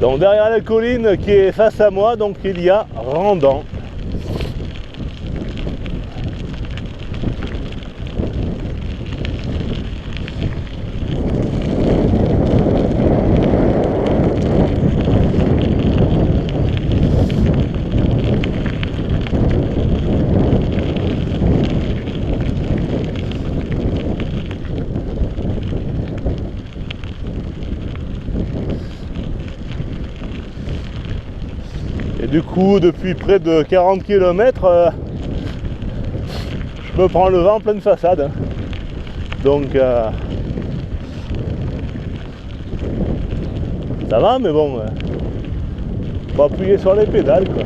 Donc derrière la colline qui est face à moi, donc il y a Randan. Et du coup, depuis près de 40 km, je me prends le vent en pleine façade. Donc, ça va, mais bon, faut appuyer sur les pédales, quoi.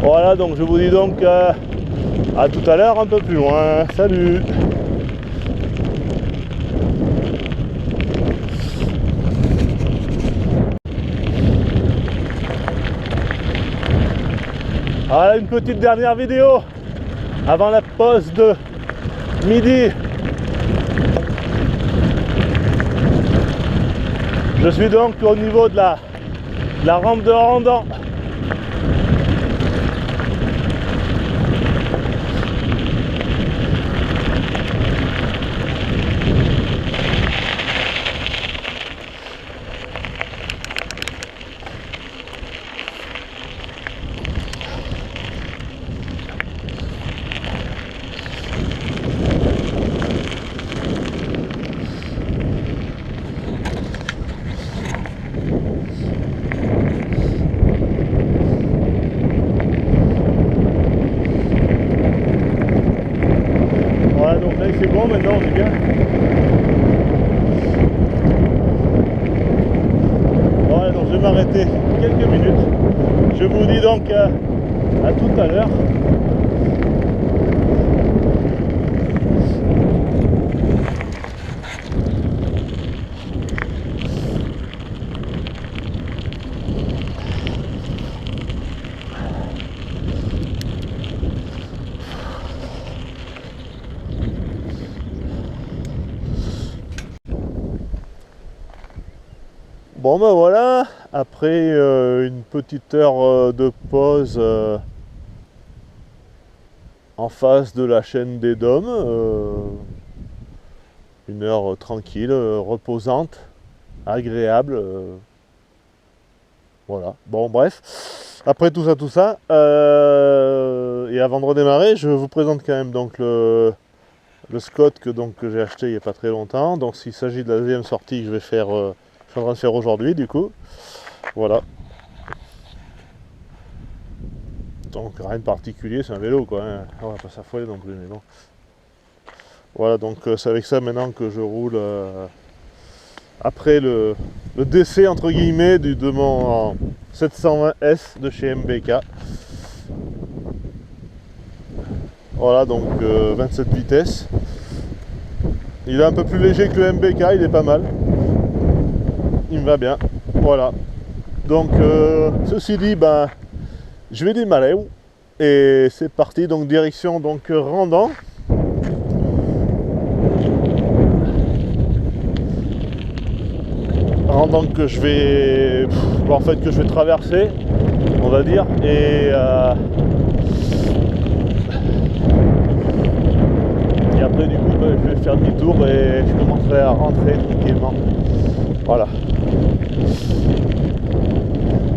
Voilà, donc je vous dis donc à tout à l'heure, un peu plus loin. Salut! Voilà une petite dernière vidéo avant la pause de midi. Je suis donc au niveau de la rampe de Randan. Voilà, donc là c'est bon, maintenant on est bien. Voilà, donc je vais m'arrêter quelques minutes. Je vous dis donc à tout à l'heure. Bon ben voilà, après une petite heure de pause en face de la chaîne des Dômes, une heure tranquille, reposante, agréable, voilà. Bon bref, après tout ça, et avant de redémarrer, je vous présente quand même donc le Scott que j'ai acheté il n'y a pas très longtemps. Donc s'il s'agit de la deuxième sortie que je vais faire. Je suis en train de faire aujourd'hui du coup, voilà. Donc rien de particulier, c'est un vélo quoi, hein. On va pas s'affoler non plus, mais bon. Voilà, donc c'est avec ça maintenant que je roule après le décès entre guillemets de mon 720S de chez MBK. Voilà, donc 27 vitesses. Il est un peu plus léger que le MBK, il est pas mal. Il me va bien, voilà. Donc ceci dit, ben je vais démarrer et c'est parti, donc direction donc Randan. Randan que je vais en fait que je vais traverser, on va dire, et après du coup ben, je vais faire demi-tour et je commencerai à rentrer tranquillement. Voilà.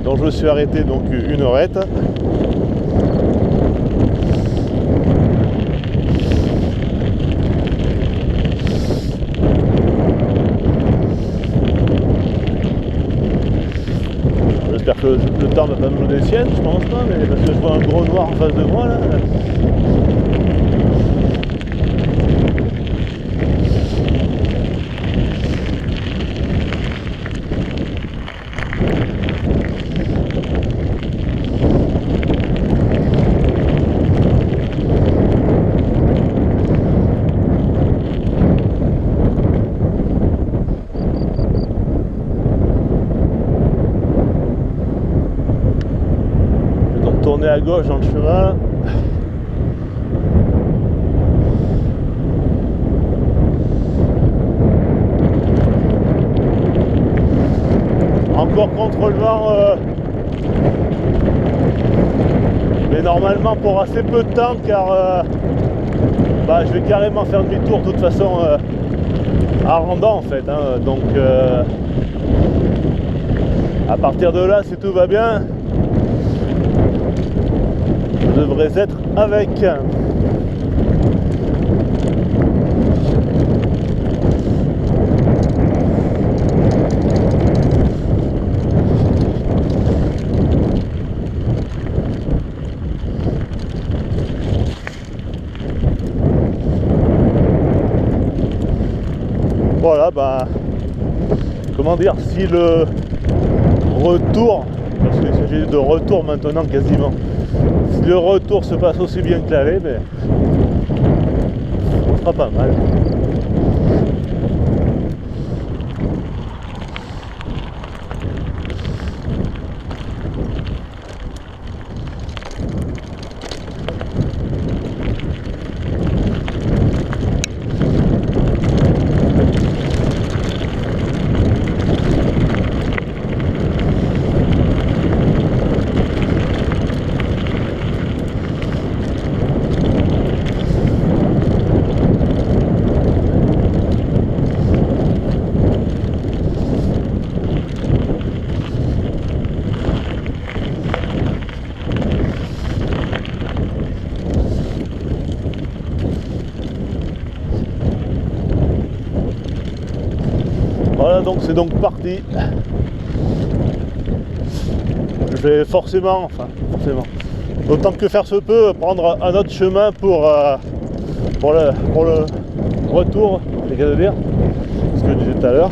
Donc je me suis arrêté donc une heurette. J'espère que le temps va pas me donner des siennes, je pense pas, mais parce que je vois un gros noir en face de moi là. Tourner à gauche dans le chemin. encore contre le vent, mais normalement pour assez peu de temps, car je vais carrément faire demi-tour de toute façon à Randan en fait, hein. Donc à partir de là, si tout va bien, je devrais être avec. Voilà, comment dire, si le retour, parce qu'il s'agit de retour maintenant quasiment, si le retour se passe aussi bien que l'aller, on fera pas mal. Voilà, donc c'est donc parti. Je vais forcément, autant que faire se peut, prendre un autre chemin pour le retour, c'est qu'à dire, ce que je disais tout à l'heure.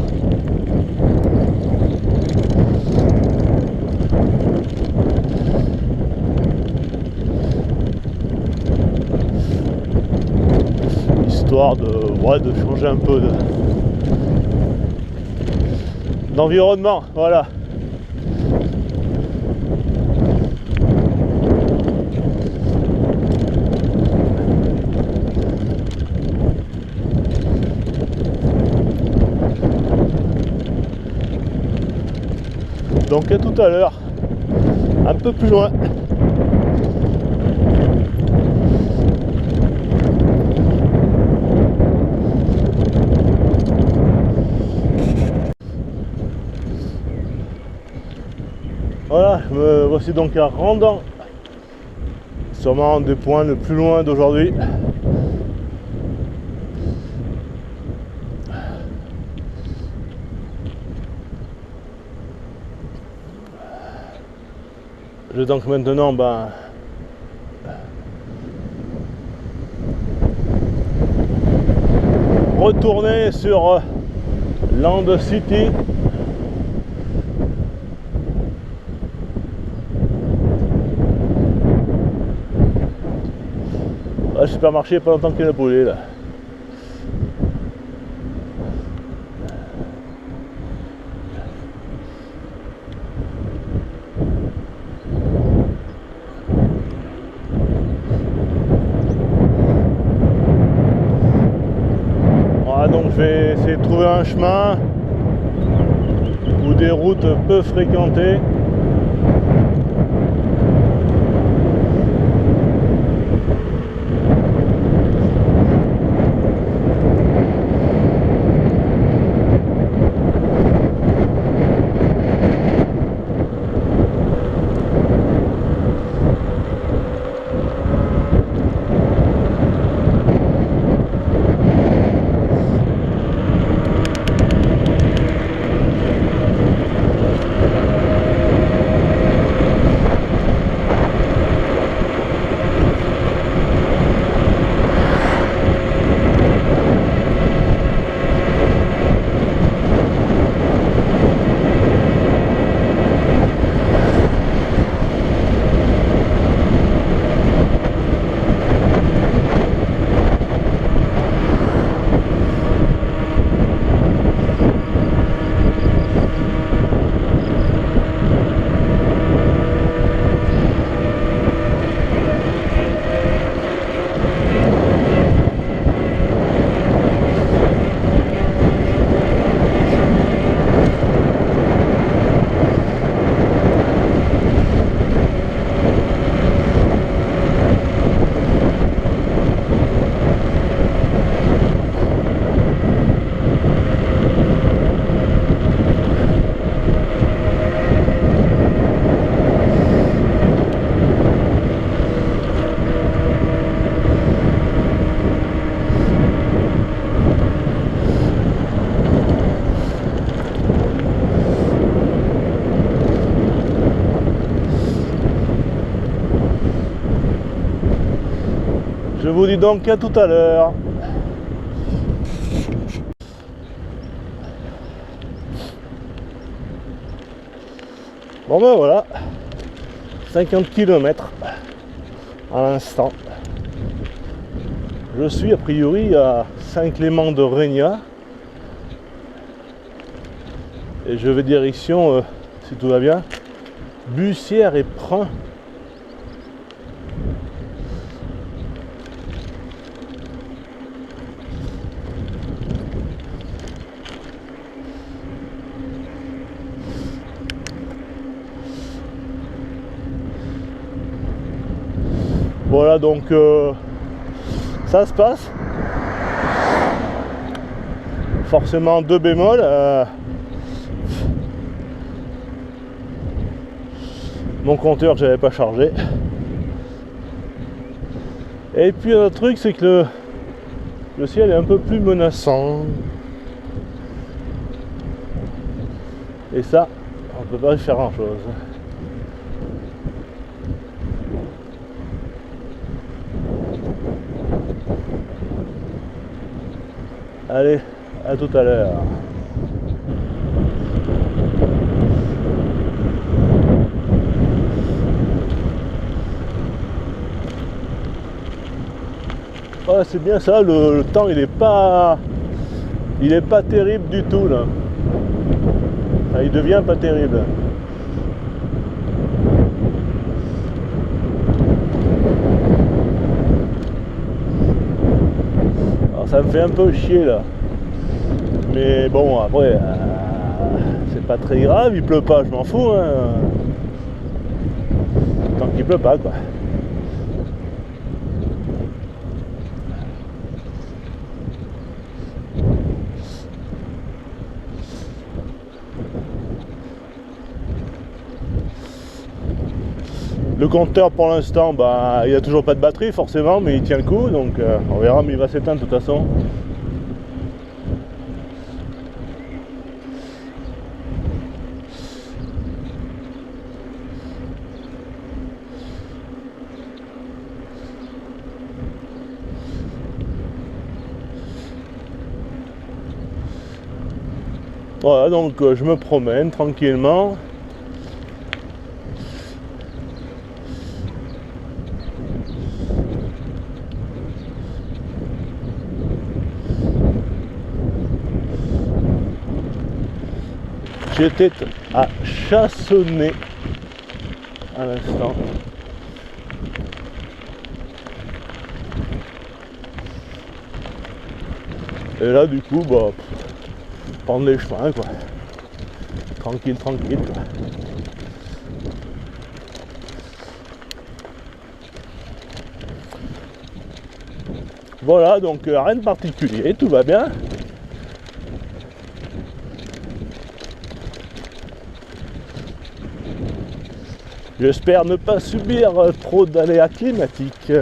Histoire de changer un peu d'environnement, voilà. Donc à tout à l'heure, un peu plus loin. Voilà, me voici donc à Randan, sûrement un des points le plus loin d'aujourd'hui. Je vais donc maintenant retourner sur Land City. Le supermarché, pas longtemps qu'il a brûlé là. Voilà, donc je vais essayer de trouver un chemin ou des routes peu fréquentées. vous dis donc à tout à l'heure. Bon ben voilà, 50 km à l'instant. Je suis a priori à Saint-Clément-de-Régnat et je vais direction, si tout va bien, Bussière et Pruns. Voilà donc ça se passe. Forcément 2 bémols. Mon compteur j'avais pas chargé. Et puis un autre truc c'est que le ciel est un peu plus menaçant. Et ça, on peut pas y faire grand chose. Allez, à tout à l'heure. Ouais, c'est bien ça, le temps il est pas terrible du tout là. Enfin, il devient pas terrible. Alors ça me fait un peu chier là. Mais bon après c'est pas très grave, il pleut pas, je m'en fous hein. Tant qu'il pleut pas quoi. Le compteur pour l'instant, bah, il a toujours pas de batterie forcément, mais il tient le coup, donc on verra, mais il va s'éteindre de toute façon. Voilà, donc je me promène tranquillement. J'étais à Chassonnet à l'instant. Et là du coup bah prendre les chemins quoi. Tranquille quoi. Voilà donc rien de particulier, tout va bien. J'espère ne pas subir trop d'aléas climatiques.